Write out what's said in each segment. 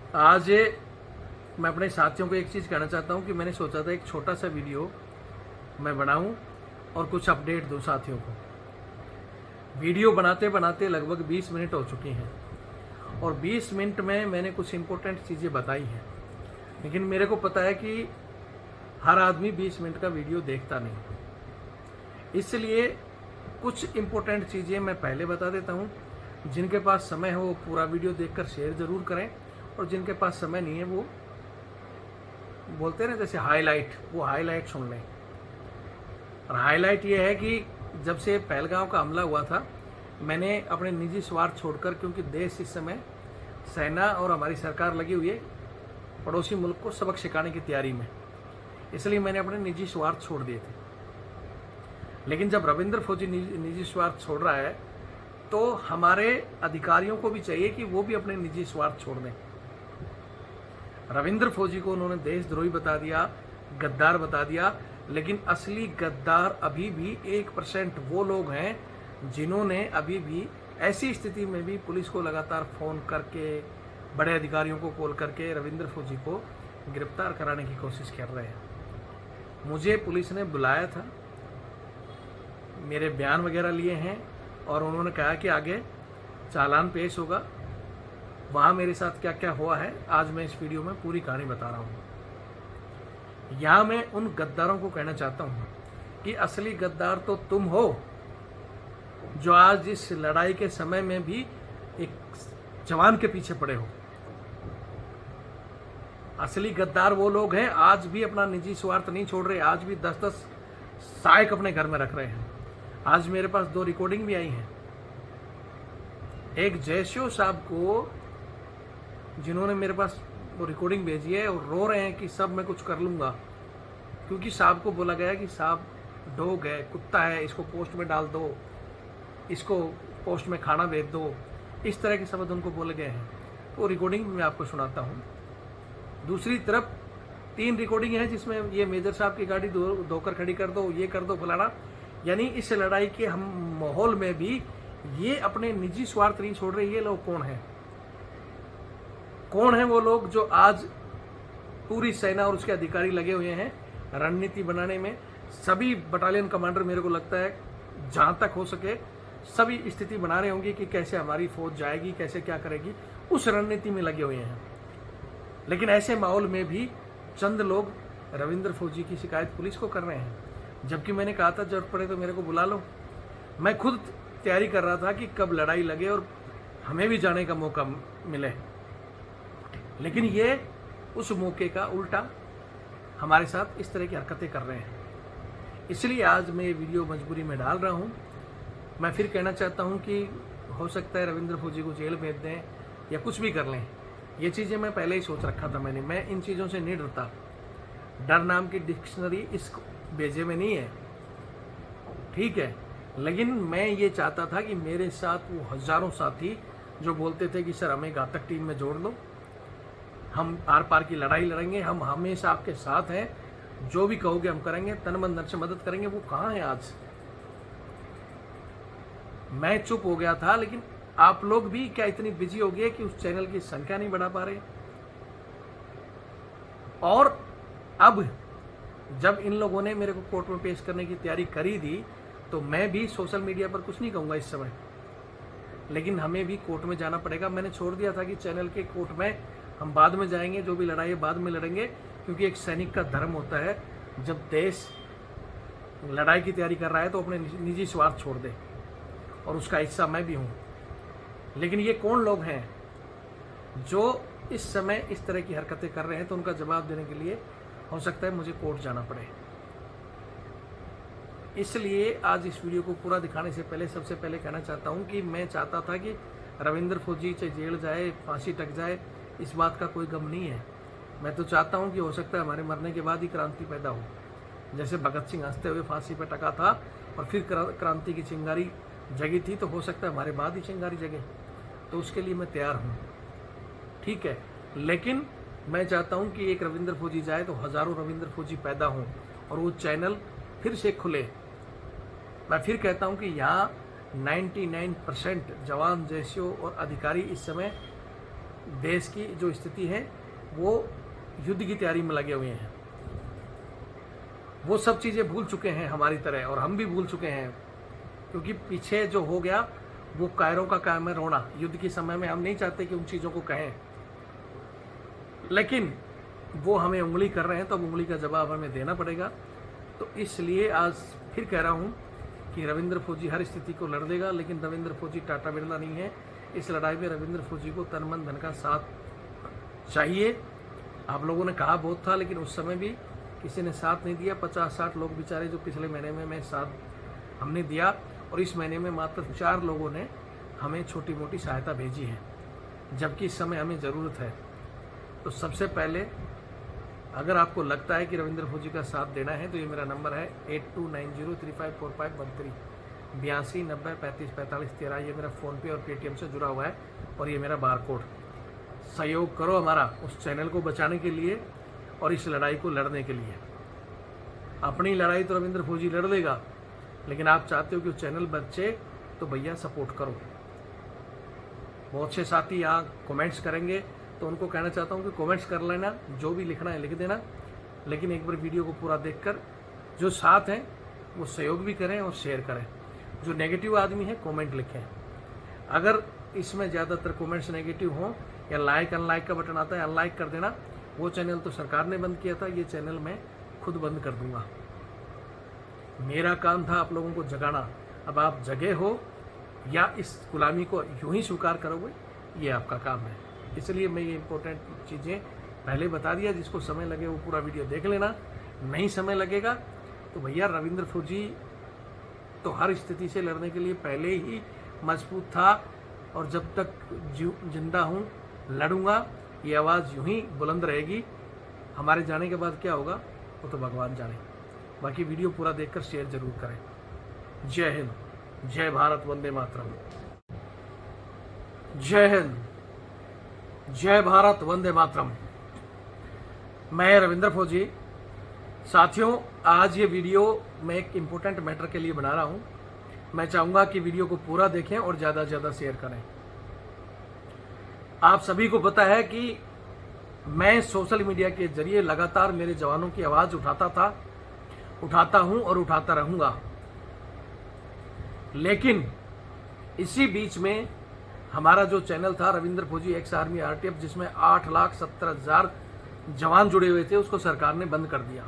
आज मैं अपने साथियों को एक चीज़ कहना चाहता हूँ कि मैंने सोचा था एक छोटा सा वीडियो मैं बनाऊँ और कुछ अपडेट दूँ साथियों को। वीडियो बनाते बनाते लगभग 20 मिनट हो चुकी हैं और 20 मिनट में मैंने कुछ इम्पोर्टेंट चीज़ें बताई हैं, लेकिन मेरे को पता है कि हर आदमी 20 मिनट का वीडियो देखता नहीं, इसलिए कुछ इम्पोर्टेंट चीज़ें मैं पहले बता देता हूँ। जिनके पास समय है वो पूरा वीडियो देखकर शेयर ज़रूर करें, और जिनके पास समय नहीं है वो बोलते हैं ना जैसे हाईलाइट, वो हाईलाइट सुन लें। और हाईलाइट ये है कि जब से पहलगांव का हमला हुआ था, मैंने अपने निजी स्वार्थ छोड़कर, क्योंकि देश इस समय सेना और हमारी सरकार लगी हुई है पड़ोसी मुल्क को सबक सिखाने की तैयारी में, इसलिए मैंने अपने निजी स्वार्थ छोड़ दिए थे। लेकिन जब रविंद्र फौजी निजी स्वार्थ छोड़ रहा है तो हमारे अधिकारियों को भी चाहिए कि वो भी अपने निजी स्वार्थ छोड़ दें। रविंद्र फौजी को उन्होंने देशद्रोही बता दिया, गद्दार बता दिया, लेकिन असली गद्दार अभी भी 1% वो लोग हैं जिन्होंने अभी भी ऐसी स्थिति में भी पुलिस को लगातार फ़ोन करके, बड़े अधिकारियों को कॉल करके रविंद्र फौजी को गिरफ्तार कराने की कोशिश कर रहे हैं। मुझे पुलिस ने बुलाया था, मेरे बयान वगैरह लिए हैं और उन्होंने कहा कि आगे चालान पेश होगा। वहाँ मेरे साथ क्या क्या हुआ है आज मैं इस वीडियो में पूरी कहानी बता रहा हूँ। यहाँ मैं उन गद्दारों को कहना चाहता हूँ कि असली गद्दार तो तुम हो, जो आज इस लड़ाई के समय में भी एक जवान के पीछे पड़े हो। असली गद्दार वो लोग हैं आज भी अपना निजी स्वार्थ नहीं छोड़ रहे, आज भी 10-10 सहायक अपने घर में रख रहे हैं। आज मेरे पास 2 रिकॉर्डिंग भी आई हैं। एक जयशो साहब को, जिन्होंने मेरे पास वो रिकॉर्डिंग भेजी है और रो रहे हैं कि सब मैं कुछ कर लूँगा, क्योंकि साहब को बोला गया कि साहब डॉग है, कुत्ता है, इसको पोस्ट में डाल दो, इसको पोस्ट में खाना भेज दो, इस तरह के शब्द उनको बोले गए हैं। तो रिकॉर्डिंग मैं आपको सुनाता हूँ। दूसरी तरफ 3 रिकॉर्डिंग है जिसमें ये मेजर साहब की गाड़ी धोकर खड़ी कर दो, ये कर दो, फलाना। यानी इस लड़ाई के हम माहौल में भी ये अपने निजी स्वार्थ नहीं छोड़ रहे। ये लोग कौन हैं? कौन है वो लोग जो आज पूरी सेना और उसके अधिकारी लगे हुए हैं रणनीति बनाने में? सभी बटालियन कमांडर मेरे को लगता है जहां तक हो सके सभी स्थिति बना रहे होंगे कि कैसे हमारी फौज जाएगी, कैसे क्या करेगी, उस रणनीति में लगे हुए हैं। लेकिन ऐसे माहौल में भी चंद लोग रविंद्र फौजी की शिकायत पुलिस को कर रहे हैं, जबकि मैंने कहा था जरूरत पड़े तो मेरे को बुला लो। मैं खुद तैयारी कर रहा था कि कब लड़ाई लगे और हमें भी जाने का मौका मिले, लेकिन ये उस मौके का उल्टा हमारे साथ इस तरह की हरकतें कर रहे हैं। इसलिए आज मैं ये वीडियो मजबूरी में डाल रहा हूँ। मैं फिर कहना चाहता हूँ कि हो सकता है रविंद्र फौजी को जेल भेज दें या कुछ भी कर लें। ये चीज़ें मैं पहले ही सोच रखा था। मैं इन चीज़ों से नहीं डरता। डर नाम की डिक्शनरी इस भेजे में नहीं है, ठीक है, लेकिन मैं ये चाहता था कि मेरे साथ वो हजारों साथी जो बोलते थे कि सर हमें घातक टीम में जोड़ लो, हम आर पार की लड़ाई लड़ेंगे, हम हमेशा आपके साथ हैं, जो भी कहोगे हम करेंगे, तन मन धन से मदद करेंगे, वो कहाँ है आज? मैं चुप हो गया था, लेकिन आप लोग भी क्या इतनी बिजी हो गए कि उस चैनल की संख्या नहीं बढ़ा पा रहे? और अब जब इन लोगों ने मेरे को कोर्ट में पेश करने की तैयारी करी थी, तो मैं भी सोशल मीडिया पर कुछ नहीं कहूँगा इस समय, लेकिन हमें भी कोर्ट में जाना पड़ेगा। मैंने छोड़ दिया था कि चैनल के कोर्ट में हम बाद में जाएंगे, जो भी लड़ाई है बाद में लड़ेंगे, क्योंकि एक सैनिक का धर्म होता है जब देश लड़ाई की तैयारी कर रहा है तो अपने निजी स्वार्थ छोड़ दे, और उसका हिस्सा मैं भी हूँ। लेकिन ये कौन लोग हैं जो इस समय इस तरह की हरकतें कर रहे हैं? तो उनका जवाब देने के लिए हो सकता है मुझे कोर्ट जाना पड़े। इसलिए आज इस वीडियो को पूरा दिखाने से पहले सबसे पहले कहना चाहता हूं कि मैं चाहता था कि रविंद्र फौजी चाहे जेल जाए, फांसी टक जाए, इस बात का कोई गम नहीं है। मैं तो चाहता हूं कि हो सकता है हमारे मरने के बाद ही क्रांति पैदा हो, जैसे भगत सिंह हंसते हुए फांसी पर टका था और फिर क्रांति की चिंगारी जगी थी, तो हो सकता है हमारे बाद ही चिंगारी जगे। तो उसके लिए मैं तैयार हूँ, ठीक है। लेकिन मैं चाहता हूं कि एक रविंद्र फौजी जाए तो हजारों रविंद्र फौजी पैदा हों और वो चैनल फिर से खुले। मैं फिर कहता हूं कि यहाँ 99% जवान, जैसियों और अधिकारी इस समय देश की जो स्थिति है वो युद्ध की तैयारी में लगे हुए हैं। वो सब चीज़ें भूल चुके हैं हमारी तरह, और हम भी भूल चुके हैं, क्योंकि पीछे जो हो गया वो कायरों का काम है रोना। युद्ध के समय में हम नहीं चाहते कि उन चीज़ों को कहें, लेकिन वो हमें उंगली कर रहे हैं तो अब उंगली का जवाब हमें देना पड़ेगा। तो इसलिए आज फिर कह रहा हूँ कि रविंद्र फौजी हर स्थिति को लड़ देगा, लेकिन रविंद्र फौजी टाटा बिरला नहीं है। इस लड़ाई में रविंद्र फौजी को तन मन धन का साथ चाहिए। आप लोगों ने कहा बहुत था, लेकिन उस समय भी किसी ने साथ नहीं दिया। 50-60 लोग बेचारे जो पिछले महीने में साथ हमने दिया, और इस महीने में मात्र 4 लोगों ने हमें छोटी मोटी सहायता भेजी है, जबकि इस समय हमें ज़रूरत है। तो सबसे पहले अगर आपको लगता है कि रविंद्र फौजी का साथ देना है तो ये मेरा नंबर है 8290354513 82 90 35 45 13। ये मेरा फ़ोनपे और पेटीएम से जुड़ा हुआ है, और ये मेरा बार कोड। सहयोग करो हमारा उस चैनल को बचाने के लिए और इस लड़ाई को लड़ने के लिए। अपनी लड़ाई तो रविंद्र फौजी लड़ लेगा, लेकिन आप चाहते हो कि वो चैनल बचे तो भैया सपोर्ट करो। बहुत से साथी यहाँ कमेंट्स करेंगे, तो उनको कहना चाहता हूँ कि कमेंट्स कर लेना, जो भी लिखना है लिख देना, लेकिन एक बार वीडियो को पूरा देखकर जो साथ हैं वो सहयोग भी करें और शेयर करें। जो नेगेटिव आदमी है कमेंट लिखें। अगर इसमें ज़्यादातर कमेंट्स नेगेटिव हों या लाइक अनलाइक का बटन आता है, अनलाइक कर देना। वो चैनल तो सरकार ने बंद किया था, ये चैनल मैं खुद बंद कर दूंगा। मेरा काम था आप लोगों को जगाना। अब आप जगे हो या इस गुलामी को यूं ही स्वीकार करोगे, ये आपका काम है। इसलिए मैं ये इंपॉर्टेंट चीज़ें पहले बता दिया। जिसको समय लगे वो पूरा वीडियो देख लेना, नहीं समय लगेगा तो भैया रविंद्र फौजी तो हर स्थिति से लड़ने के लिए पहले ही मजबूत था, और जब तक जिंदा हूँ लड़ूंगा। ये आवाज़ यूं ही बुलंद रहेगी। हमारे जाने के बाद क्या होगा वो तो भगवान जाने। बाकी वीडियो पूरा देखकर शेयर जरूर करें। जय हिंद, जय भारत, वंदे मातरम। जय हिंद, जय भारत, वंदे मातरम। मैं रविंद्र फौजी। साथियों, आज ये वीडियो मैं एक इम्पोर्टेंट मैटर के लिए बना रहा हूँ। मैं चाहूँगा कि वीडियो को पूरा देखें और ज़्यादा से ज़्यादा शेयर करें। आप सभी को पता है कि मैं सोशल मीडिया के जरिए लगातार मेरे जवानों की आवाज़ उठाता था, उठाता हूँ और उठाता रहूँगा। लेकिन इसी बीच में हमारा जो चैनल था रविंद्र फौजी एक्स आर्मी आरटीएफ, जिसमें 8,70,000 जवान जुड़े हुए थे, उसको सरकार ने बंद कर दिया।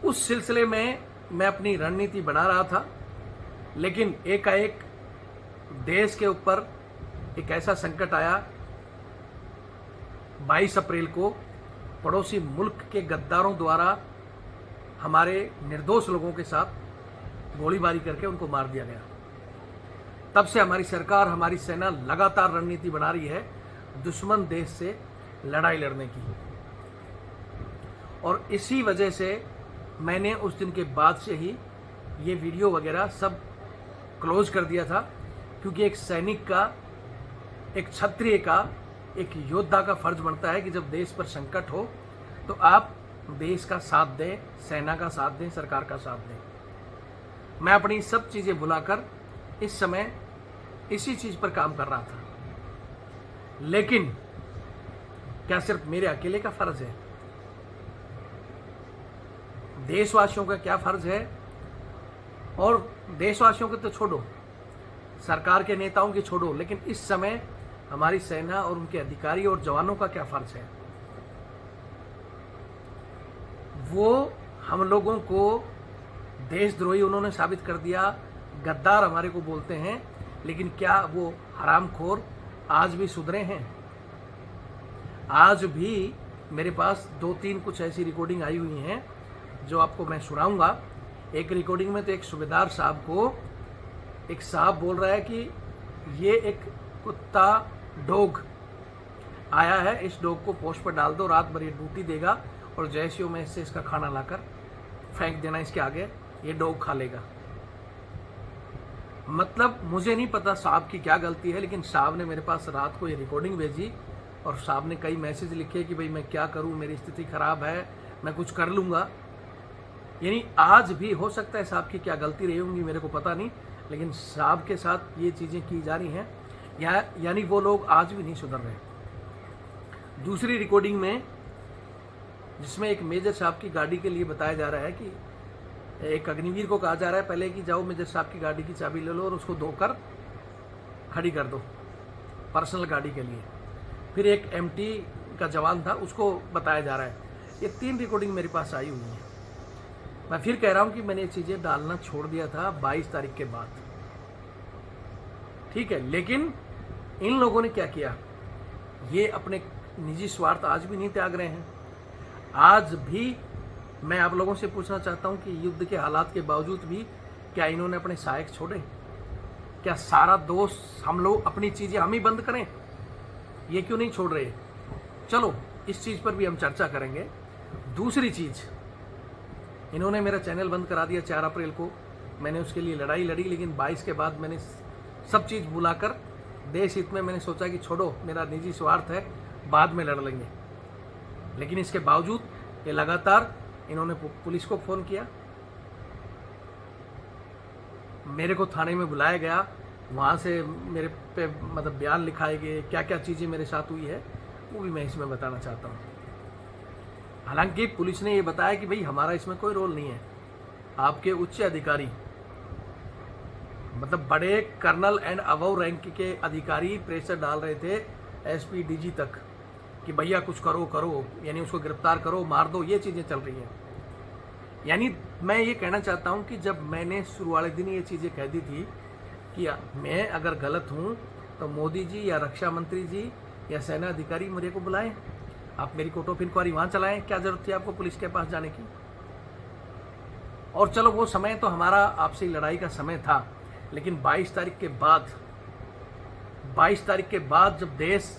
उस सिलसिले में मैं अपनी रणनीति बना रहा था, लेकिन एकाएक देश के ऊपर एक ऐसा संकट आया। 22 अप्रैल को पड़ोसी मुल्क के गद्दारों द्वारा हमारे निर्दोष लोगों के साथ गोलीबारी करके उनको मार दिया गया। तब से हमारी सरकार, हमारी सेना लगातार रणनीति बना रही है दुश्मन देश से लड़ाई लड़ने की। और इसी वजह से मैंने उस दिन के बाद से ही ये वीडियो वगैरह सब क्लोज कर दिया था, क्योंकि एक सैनिक का, एक क्षत्रिय का, एक योद्धा का फर्ज बनता है कि जब देश पर संकट हो तो आप देश का साथ दें, सेना का साथ दें, सरकार का साथ दें। मैं अपनी सब चीज़ें भुलाकर इस समय इसी चीज़ पर काम कर रहा था। लेकिन क्या सिर्फ मेरे अकेले का फर्ज है? देशवासियों का क्या फर्ज है? और देशवासियों के तो छोड़ो, सरकार के नेताओं की छोड़ो, लेकिन इस समय हमारी सेना और उनके अधिकारी और जवानों का क्या फर्ज है? वो हम लोगों को देशद्रोही उन्होंने साबित कर दिया, गद्दार हमारे को बोलते हैं, लेकिन क्या वो हरामखोर आज भी सुधरे हैं? आज भी मेरे पास 2-3 कुछ ऐसी रिकॉर्डिंग आई हुई हैं जो आपको मैं सुनाऊंगा। एक रिकॉर्डिंग में तो एक सूबेदार साहब को एक साहब बोल रहा है कि ये एक कुत्ता डॉग आया है, इस डॉग को पोस्ट पर डाल दो, रात भर ये ड्यूटी देगा और जैसे ही मैं इससे इसका खाना लाकर फेंक देना इसके आगे, ये डॉग खा लेगा। मतलब मुझे नहीं पता साहब की क्या गलती है, लेकिन साहब ने मेरे पास रात को ये रिकॉर्डिंग भेजी और साहब ने कई मैसेज लिखे कि भाई मैं क्या करूं, मेरी स्थिति खराब है, मैं कुछ कर लूँगा। यानी आज भी हो सकता है साहब की क्या गलती रही होंगी, मेरे को पता नहीं, लेकिन साहब के साथ ये चीज़ें की जा रही हैं। यानी वो लोग आज भी नहीं सुधर रहे। दूसरी रिकॉर्डिंग में जिसमें एक मेजर साहब की गाड़ी के लिए बताया जा रहा है कि एक अग्निवीर को कहा जा रहा है पहले कि जाओ मेजर साहब की गाड़ी की चाबी ले लो और उसको धोकर खड़ी कर दो पर्सनल गाड़ी के लिए। फिर एक एमटी का जवान था उसको बताया जा रहा है। ये 3 रिकॉर्डिंग मेरे पास आई हुई है। मैं फिर कह रहा हूं कि मैंने ये चीजें डालना छोड़ दिया था 22 तारीख के बाद, ठीक है। लेकिन इन लोगों ने क्या किया, ये अपने निजी स्वार्थ आज भी नहीं त्याग रहे हैं। आज भी मैं आप लोगों से पूछना चाहता हूं कि युद्ध के हालात के बावजूद भी क्या इन्होंने अपने सहायक छोड़े? क्या सारा दोष हम लोग अपनी चीजें हम ही बंद करें? ये क्यों नहीं छोड़ रहे? चलो इस चीज पर भी हम चर्चा करेंगे। दूसरी चीज, इन्होंने मेरा चैनल बंद करा दिया 4 अप्रैल को। मैंने उसके लिए लड़ाई लड़ी, लेकिन 22 के बाद मैंने सब चीज भुलाकर देश हित में मैंने सोचा कि छोड़ो, मेरा निजी स्वार्थ है, बाद में लड़ लेंगे। लेकिन इसके बावजूद ये लगातार इन्होंने पुलिस को फोन किया, मेरे को थाने में बुलाया गया, वहाँ से मेरे पे मतलब बयान लिखाए गए, क्या क्या चीज़ें मेरे साथ हुई है वो भी मैं इसमें बताना चाहता हूँ। हालांकि पुलिस ने ये बताया कि भाई हमारा इसमें कोई रोल नहीं है। आपके उच्च अधिकारी मतलब बड़े कर्नल एंड अबव रैंक के अधिकारी प्रेशर डाल रहे थे एसपी डीजी तक कि भैया कुछ करो करो, यानी उसको गिरफ्तार करो, मार दो, ये चीज़ें चल रही हैं। यानी मैं ये कहना चाहता हूँ कि जब मैंने शुरू वाले दिन ये चीज़ें कह दी थी कि मैं अगर गलत हूँ तो मोदी जी या रक्षा मंत्री जी या सेना अधिकारी मेरे को बुलाएं, आप मेरी कोर्ट ऑफ इंक्वायरी वहाँ चलाएं, क्या जरूरत थी आपको पुलिस के पास जाने की? और चलो वो समय तो हमारा आपसे लड़ाई का समय था, लेकिन 22 तारीख के बाद जब देश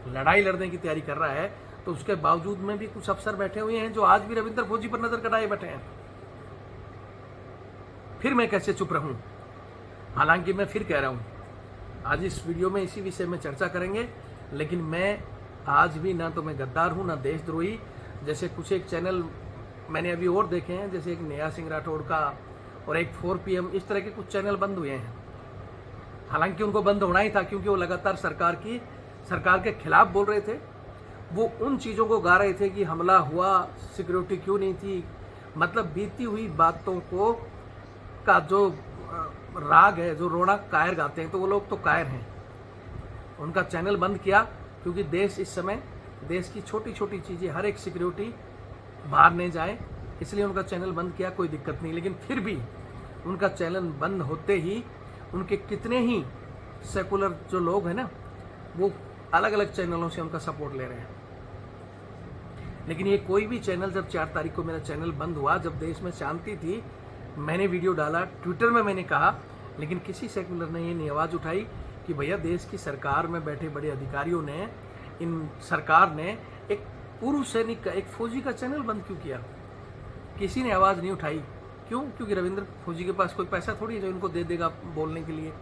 लड़ाई लड़ने की तैयारी कर रहा है तो उसके बावजूद में भी कुछ अफसर बैठे हुए हैं जो आज भी रविंद्र फौजी पर नजर गड़ाए बैठे हैं। फिर मैं कैसे चुप रहूं? हालांकि मैं फिर कह रहा हूं, आज इस वीडियो में इसी विषय में चर्चा करेंगे, लेकिन मैं आज भी ना तो मैं गद्दार हूं ना देशद्रोही। जैसे कुछ एक चैनल मैंने अभी और देखे हैं, जैसे एक नेहा सिंह राठौड़ का और एक 4 PM, इस तरह के कुछ चैनल बंद हुए हैं। हालांकि उनको बंद होना ही था क्योंकि वो लगातार सरकार के खिलाफ बोल रहे थे। वो उन चीज़ों को गा रहे थे कि हमला हुआ, सिक्योरिटी क्यों नहीं थी, मतलब बीती हुई बातों को का जो राग है, जो रोना कायर गाते हैं, तो वो लोग तो कायर हैं। उनका चैनल बंद किया क्योंकि देश इस समय देश की छोटी छोटी चीज़ें, हर एक सिक्योरिटी बाहर नहीं जाए, इसलिए उनका चैनल बंद किया, कोई दिक्कत नहीं। लेकिन फिर भी उनका चैनल बंद होते ही उनके कितने ही सेकुलर जो लोग हैं ना, वो अलग अलग चैनलों से उनका सपोर्ट ले रहे हैं। लेकिन ये कोई भी चैनल, जब 4 तारीख को मेरा चैनल बंद हुआ, जब देश में शांति थी, मैंने वीडियो डाला, ट्विटर में मैंने कहा, लेकिन किसी सेकुलर ने ये नहीं आवाज़ उठाई कि भैया देश की सरकार में बैठे बड़े अधिकारियों ने, इन सरकार ने एक पूर्व सैनिक का, एक फौजी का चैनल बंद क्यों किया? किसी ने आवाज़ नहीं उठाई। क्यों? क्योंकि रविंद्र फौजी के पास कोई पैसा थोड़ी है जो इनको दे देगा बोलने के लिए,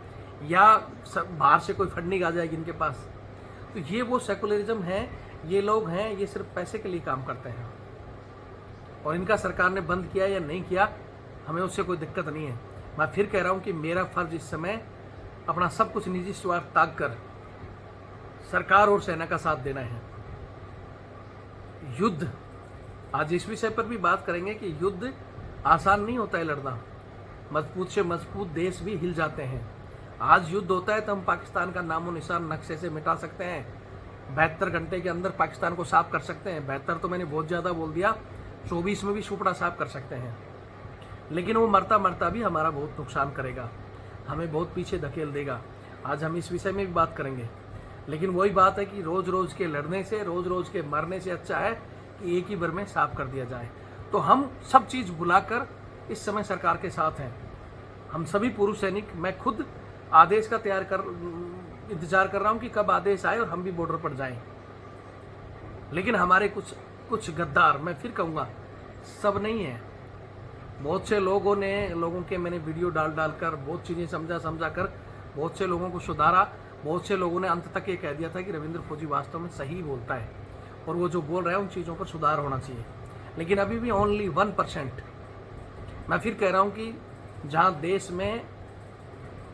या बाहर से कोई फंडिंग आ जाएगी इनके पास। तो ये वो सेकुलरिज्म है, ये लोग हैं, ये सिर्फ पैसे के लिए काम करते हैं। और इनका सरकार ने बंद किया या नहीं किया, हमें उससे कोई दिक्कत नहीं है। मैं फिर कह रहा हूँ कि मेरा फर्ज इस समय अपना सब कुछ निजी स्वार्थ त्याग कर सरकार और सेना का साथ देना है। युद्ध, आज इस विषय पर भी बात करेंगे कि युद्ध आसान नहीं होता है लड़ना। मजबूत से मजबूत देश भी हिल जाते हैं। आज युद्ध होता है तो हम पाकिस्तान का नामो निशान नक्शे से मिटा सकते हैं, 72 घंटे के अंदर पाकिस्तान को साफ कर सकते हैं। 72 तो मैंने बहुत ज़्यादा बोल दिया, 24 में भी सुपड़ा साफ कर सकते हैं। लेकिन वो मरता मरता भी हमारा बहुत नुकसान करेगा, हमें बहुत पीछे धकेल देगा। आज हम इस विषय में भी बात करेंगे। लेकिन वही बात है कि रोज़ रोज़ के लड़ने से, रोज़ रोज़ के मरने से अच्छा है कि एक ही बार में साफ कर दिया जाए। तो हम सब चीज़ भुलाकर इस समय सरकार के साथ हैं। हम सभी पूर्व सैनिक, मैं खुद आदेश का इंतजार कर रहा हूं कि कब आदेश आए और हम भी बॉर्डर पर जाएं। लेकिन हमारे कुछ गद्दार, मैं फिर कहूँगा सब नहीं है, बहुत से लोगों के मैंने वीडियो डालकर बहुत चीज़ें समझा कर बहुत से लोगों को सुधारा। बहुत से लोगों ने अंत तक ये कह दिया था कि रविंद्र फौजी वास्तव में सही बोलता है और वो जो बोल रहा है उन चीज़ों पर सुधार होना चाहिए। लेकिन अभी भी ओनली 1%। मैं फिर कह रहा हूँ कि जहाँ देश में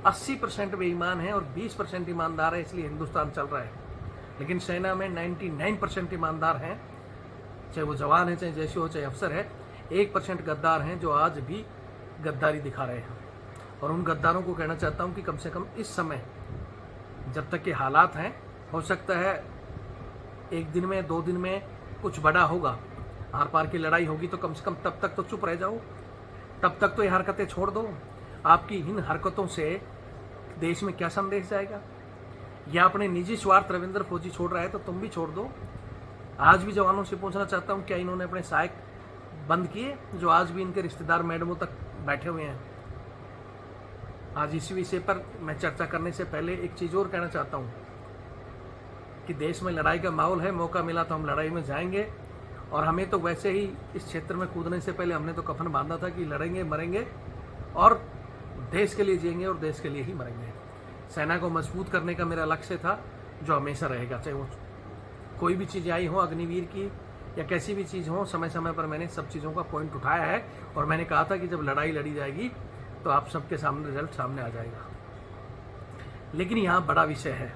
80% बेईमान है और 20% ईमानदार है, इसलिए हिंदुस्तान चल रहा है। लेकिन सेना में 99% ईमानदार हैं, चाहे वो जवान है, चाहे जैसे हो, चाहे अफसर है। 1% गद्दार हैं जो आज भी गद्दारी दिखा रहे हैं। और उन गद्दारों को कहना चाहता हूँ कि कम से कम इस समय जब तक के हालात हैं, हो सकता है 1 दिन में 2 दिन में कुछ बड़ा होगा, आर पार की लड़ाई होगी, तो कम से कम तब तक तो चुप रह जाओ, तब तक तो ये हरकतें छोड़ दो। आपकी इन हरकतों से देश में क्या संदेश जाएगा? या अपने निजी स्वार्थ रविंद्र फौजी छोड़ रहा है तो तुम भी छोड़ दो। आज भी जवानों से पूछना चाहता हूँ, क्या इन्होंने अपने सहायक बंद किए जो आज भी इनके रिश्तेदार मैडमों तक बैठे हुए हैं? आज इसी विषय पर मैं चर्चा करने से पहले एक चीज और कहना चाहता हूँ कि देश में लड़ाई का माहौल है, मौका मिला तो हम लड़ाई में जाएंगे। और हमें तो वैसे ही इस क्षेत्र में कूदने से पहले हमने तो कफन बांधा था कि लड़ेंगे, मरेंगे और देश के लिए जिएंगे और देश के लिए ही मरेंगे। सेना को मजबूत करने का मेरा लक्ष्य था, जो हमेशा रहेगा, चाहे वो कोई भी चीज़ आई हो, अग्निवीर की या कैसी भी चीज़ हो। समय समय पर मैंने सब चीज़ों का पॉइंट उठाया है और मैंने कहा था कि जब लड़ाई लड़ी जाएगी तो आप सबके सामने रिजल्ट सामने आ जाएगा। लेकिन यहाँ बड़ा विषय है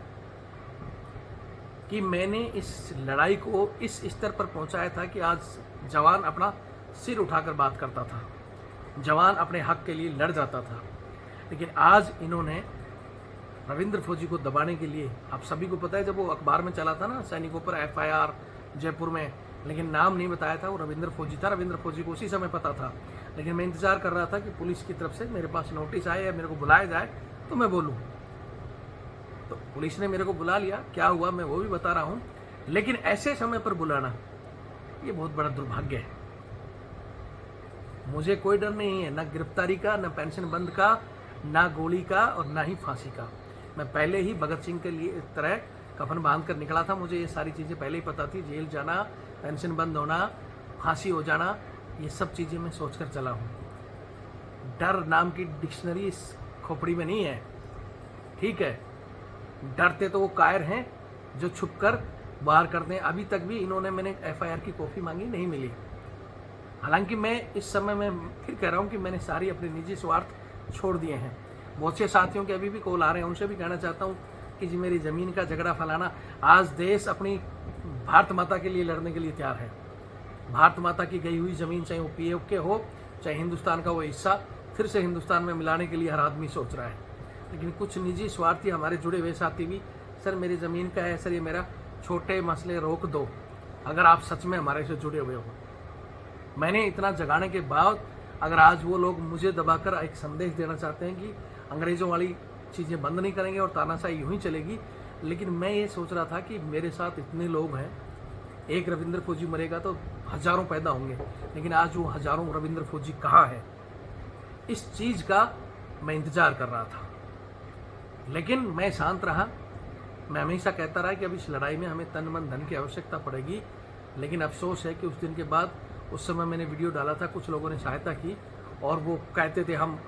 कि मैंने इस लड़ाई को इस स्तर पर पहुंचाया था कि आज जवान अपना सिर उठाकर बात करता था, जवान अपने हक के लिए लड़ जाता था। लेकिन आज इन्होंने रविंद्र फौजी को दबाने के लिए, आप सभी को पता है जब वो अखबार में चला था ना सैनिकों पर FIR जयपुर में, लेकिन नाम नहीं बताया था, वो रविंद्र फौजी था। रविंद्र फौजी को उसी समय पता था, लेकिन मैं इंतजार कर रहा था कि पुलिस की तरफ से मेरे पास नोटिस आए या मेरे को बुलाया जाए तो मैं बोलूँ। तो पुलिस ने मेरे को बुला लिया, क्या हुआ मैं वो भी बता रहा हूँ। लेकिन ऐसे समय पर बुलाना ये बहुत बड़ा दुर्भाग्य है। मुझे कोई डर नहीं है, ना गिरफ्तारी का, ना पेंशन बंद का, ना गोली का और ना ही फांसी का। मैं पहले ही भगत सिंह के लिए इस तरह कफन बांध कर निकला था। मुझे ये सारी चीज़ें पहले ही पता थी, जेल जाना, पेंशन बंद होना, फांसी हो जाना, ये सब चीज़ें मैं सोचकर चला हूँ। डर नाम की डिक्शनरी इस खोपड़ी में नहीं है, ठीक है। डरते तो वो कायर हैं जो छुपकर बाहर करते हैं। अभी तक भी इन्होंने मैंने FIR की कॉपी मांगी, नहीं मिली। हालांकि मैं इस समय में फिर कह रहा हूँ कि मैंने सारी अपने निजी स्वार्थ छोड़ दिए हैं। बहुत से साथियों के अभी भी कॉल आ रहे हैं, उनसे भी कहना चाहता हूँ कि जी मेरी ज़मीन का झगड़ा फैलाना, आज देश अपनी भारत माता के लिए लड़ने के लिए तैयार है। भारत माता की गई हुई ज़मीन, चाहे वो POK हो, चाहे हिंदुस्तान का वो हिस्सा, फिर से हिंदुस्तान में मिलाने के लिए हर आदमी सोच रहा है। लेकिन कुछ निजी स्वार्थी हमारे जुड़े हुए साथी भी, सर मेरी ज़मीन का है, सर ये मेरा, छोटे मसले रोक दो अगर आप सच में हमारे से जुड़े हुए हो। मैंने इतना जगाने के बाद अगर आज वो लोग मुझे दबाकर एक संदेश देना चाहते हैं कि अंग्रेज़ों वाली चीज़ें बंद नहीं करेंगे और तानाशाही यूँ ही चलेगी, लेकिन मैं ये सोच रहा था कि मेरे साथ इतने लोग हैं, एक रविंद्र फौजी मरेगा तो हज़ारों पैदा होंगे, लेकिन आज वो हज़ारों रविंद्र फौजी कहाँ है? इस चीज़ का मैं इंतज़ार कर रहा था। लेकिन मैं शांत रहा। मैं हमेशा कहता रहा कि अब इस लड़ाई में हमें तन मन धन की आवश्यकता पड़ेगी। लेकिन अफसोस है कि उस दिन के बाद, उस समय मैंने वीडियो डाला था, कुछ लोगों ने सहायता की और वो कहते थे हम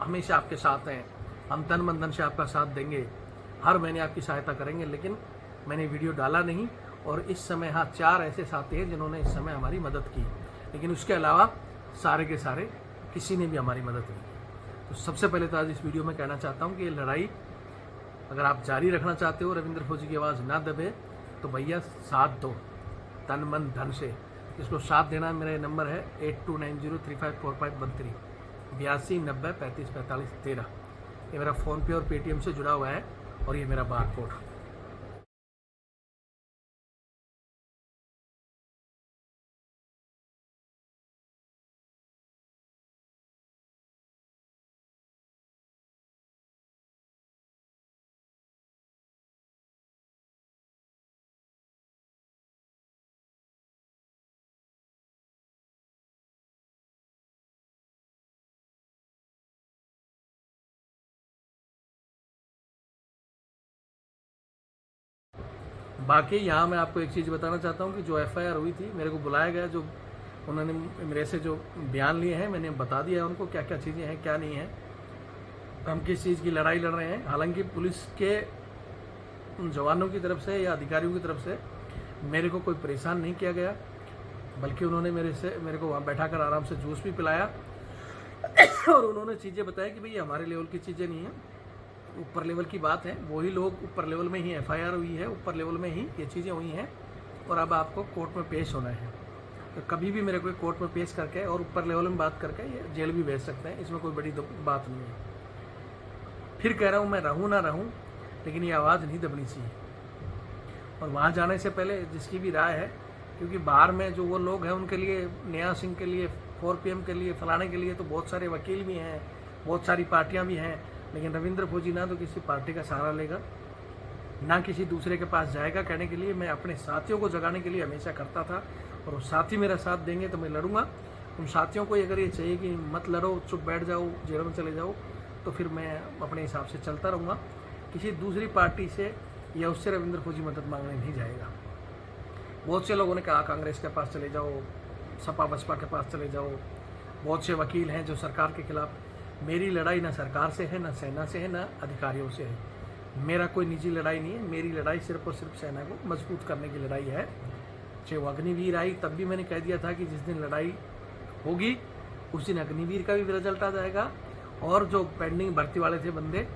हमेशा आपके साथ हैं, हम तन मन धन से आपका साथ देंगे, हर महीने आपकी सहायता करेंगे। लेकिन मैंने वीडियो डाला नहीं। और इस समय हाँ 4 ऐसे साथी हैं जिन्होंने इस समय हमारी मदद की, लेकिन उसके अलावा सारे के सारे किसी ने भी हमारी मदद नहीं की। तो सबसे पहले तो आज इस वीडियो में कहना चाहता हूँ कि ये लड़ाई अगर आप जारी रखना चाहते हो, रविंद्र फौजी की आवाज़ ना दबे, तो भैया साथ दो तन मन धन से। इसको साथ देना मेरा नंबर है 8290354513 82 90 35 45 13। ये मेरा फ़ोनपे और पेटीएम से जुड़ा हुआ है और ये मेरा बार कोड। बाकी यहाँ मैं आपको एक चीज़ बताना चाहता हूँ कि जो FIR हुई थी, मेरे को बुलाया गया, जो उन्होंने मेरे से जो बयान लिए हैं, मैंने बता दिया है उनको क्या क्या चीज़ें हैं, क्या नहीं है, हम किस चीज़ की लड़ाई लड़ रहे हैं। हालांकि पुलिस के जवानों की तरफ से या अधिकारियों की तरफ से मेरे को कोई परेशान नहीं किया गया, बल्कि उन्होंने मेरे को वहाँ बैठा कर आराम से जूस भी पिलाया और उन्होंने चीज़ें बताया कि भाई ये हमारे लेवल की चीज़ें नहीं हैं, ऊपर लेवल की बात है, वही लोग ऊपर लेवल में ही एफआईआर हुई है, ऊपर लेवल में ही ये चीज़ें हुई हैं और अब आपको कोर्ट में पेश होना है। तो कभी भी मेरे को कोर्ट में पेश करके और ऊपर लेवल में बात करके ये जेल भी भेज सकते हैं, इसमें कोई बड़ी बात नहीं है। फिर कह रहा हूँ, मैं रहूँ ना रहूँ, लेकिन ये आवाज़ नहीं दबनी चाहिए। और वहाँ जाने से पहले जिसकी भी राय है, क्योंकि बाहर में जो वो लोग हैं उनके लिए, नेहा सिंह के लिए, 4PM के लिए, फलाने के लिए तो बहुत सारे वकील भी हैं, बहुत सारी पार्टियां भी हैं, लेकिन रविंद्र फौजी ना तो किसी पार्टी का सहारा लेगा, ना किसी दूसरे के पास जाएगा कहने के लिए। मैं अपने साथियों को जगाने के लिए हमेशा करता था और वो साथी मेरा साथ देंगे तो मैं लड़ूंगा। उन साथियों को अगर ये चाहिए कि मत लड़ो, चुप बैठ जाओ, जेल में चले जाओ, तो फिर मैं अपने हिसाब से चलता रहूँगा। किसी दूसरी पार्टी से या उससे रविंद्र फौजी मदद मांगने नहीं जाएगा। बहुत से लोगों ने कहा कांग्रेस के पास चले जाओ, सपा बसपा के पास चले जाओ, बहुत से वकील हैं जो सरकार के खिलाफ। मेरी लड़ाई ना सरकार से है, ना सेना से है, ना अधिकारियों से है। मेरा कोई निजी लड़ाई नहीं है, मेरी लड़ाई सिर्फ और सिर्फ सेना को मजबूत करने की लड़ाई है। चाहे वो अग्निवीर आई, तब भी मैंने कह दिया था कि जिस दिन लड़ाई होगी उस दिन अग्निवीर का भी रिजल्ट आ जाएगा, और जो पेंडिंग भर्ती वाले थे बंदे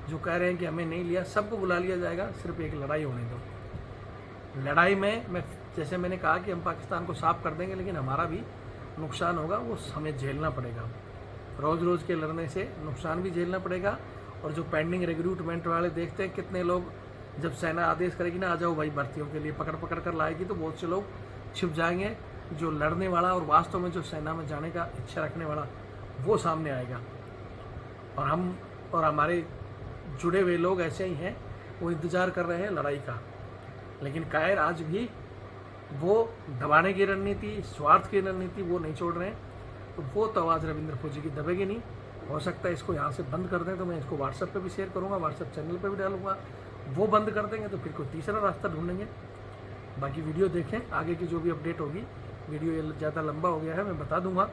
जो कह रहे हैं कि हमें नहीं लिया, सबको बुला लिया जाएगा। सिर्फ एक लड़ाई होने दो। लड़ाई में मैं जैसे मैंने कहा कि हम पाकिस्तान को साफ कर देंगे, लेकिन हमारा भी नुकसान होगा, वो हमें झेलना पड़ेगा। रोज़ रोज़ के लड़ने से नुकसान भी झेलना पड़ेगा। और जो पेंडिंग रिक्रूटमेंट वाले देखते हैं कितने लोग, जब सेना आदेश करेगी ना आ जाओ भाई भर्तियों के लिए, पकड़ पकड़ कर लाएगी, तो बहुत से लोग छिप जाएंगे। जो लड़ने वाला और वास्तव में जो सेना में जाने का इच्छा रखने वाला, वो सामने आएगा। और हम और हमारे जुड़े हुए लोग ऐसे ही हैं, वो इंतज़ार कर रहे हैं लड़ाई का। लेकिन कायर आज भी वो दबाने की रणनीति, स्वार्थ की रणनीति वो नहीं छोड़ रहे हैं। तो वो तो आवाज़ रविंद्र फौजी की दबेगी नहीं। हो सकता है इसको यहाँ से बंद कर दें, तो मैं इसको व्हाट्सएप पे भी शेयर करूँगा, व्हाट्सएप चैनल पे भी डालूंगा। वो बंद कर देंगे तो फिर कोई तीसरा रास्ता ढूंढेंगे। बाकी वीडियो देखें, आगे की जो भी अपडेट होगी। वीडियो ये ज़्यादा लंबा हो गया है, मैं बता दूंगा।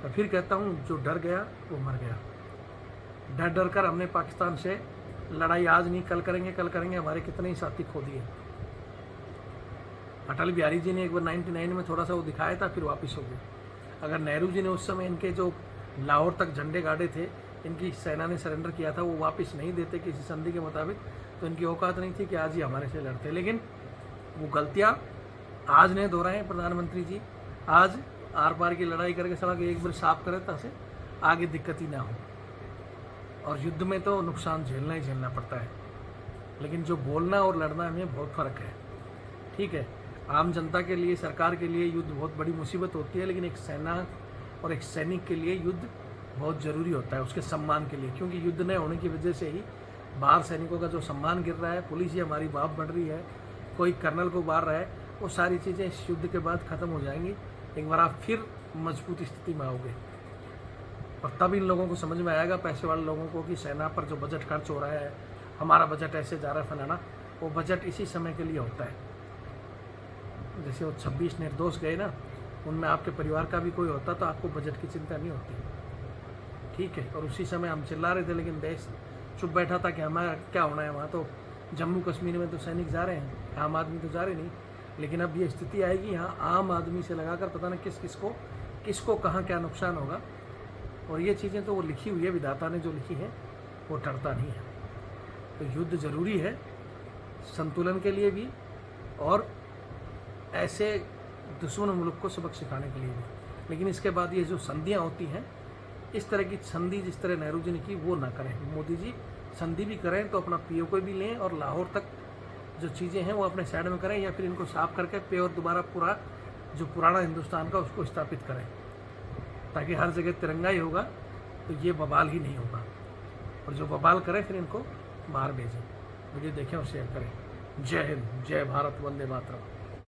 तो फिर कहता हूँ, जो डर गया वो मर गया। डर डर कर हमने पाकिस्तान से लड़ाई आज नहीं कल करेंगे, कल करेंगे, हमारे कितने ही साथी खो दिए। अटल बिहारी जी ने एक बार 99 में थोड़ा सा वो दिखाया था, फिर वापस हो गए। अगर नेहरू जी ने उस समय इनके जो लाहौर तक झंडे गाड़े थे, इनकी सेना ने सरेंडर किया था, वो वापस नहीं देते किसी संधि के मुताबिक, तो इनकी औकात नहीं थी कि आज ही हमारे से लड़ते। लेकिन वो गलतियाँ आज नहीं दोहराएं प्रधानमंत्री जी। आज आर पार की लड़ाई करके सड़क एक बार साफ करें ताकि आगे दिक्कत ही ना हो। और युद्ध में तो नुकसान झेलना ही झेलना पड़ता है, लेकिन जो बोलना और लड़ना में बहुत फ़र्क है। ठीक है, आम जनता के लिए, सरकार के लिए युद्ध बहुत बड़ी मुसीबत होती है, लेकिन एक सेना और एक सैनिक के लिए युद्ध बहुत ज़रूरी होता है, उसके सम्मान के लिए। क्योंकि युद्ध न होने की वजह से ही बाहर सैनिकों का जो सम्मान गिर रहा है, पुलिस ही हमारी बाप बढ़ रही है, कोई कर्नल को मार रहा है, वो सारी चीज़ें इस युद्ध के बाद ख़त्म हो जाएंगी। एक बार आप फिर मजबूत स्थिति में आओगे, और तब इन लोगों को समझ में आएगा, पैसे वाले लोगों को, कि सेना पर जो बजट खर्च हो रहा है, हमारा बजट ऐसे जा रहा है फलाना, वो बजट इसी समय के लिए होता है। जैसे वो 26 निर्दोष गए ना, उनमें आपके परिवार का भी कोई होता तो आपको बजट की चिंता नहीं होती। ठीक है, और उसी समय हम चिल्ला रहे थे, लेकिन देश चुप बैठा था कि हमारा क्या होना है। वहाँ तो जम्मू कश्मीर में तो सैनिक जा रहे हैं, आम आदमी तो जा रहे नहीं। लेकिन अब ये स्थिति आएगी, यहाँ आम आदमी से लगाकर पता नहीं किसको कहाँ क्या नुकसान होगा। और ये चीज़ें तो वो लिखी हुई है, विधाता ने जो लिखी है वो टरता नहीं है। तो युद्ध ज़रूरी है संतुलन के लिए भी, और ऐसे दुश्मन मुल्क को सबक सिखाने के लिए भी। लेकिन इसके बाद ये जो संधियाँ होती हैं, इस तरह की संधि जिस तरह नेहरू जी ने की, वो ना करें। मोदी जी संधि भी करें तो अपना पीओ को भी लें, और लाहौर तक जो चीज़ें हैं वो अपने साइड में करें, या फिर इनको साफ करके पे और दोबारा पूरा जो पुराना हिंदुस्तान का उसको स्थापित करें, ताकि हर जगह तिरंगा ही होगा, तो ये बवाल ही नहीं होगा। और जो बवाल करें फिर इनको बाहर भेजें। वीडियो देखें और शेयर करें। जय हिंद, जय भारत, वंदे मातरम।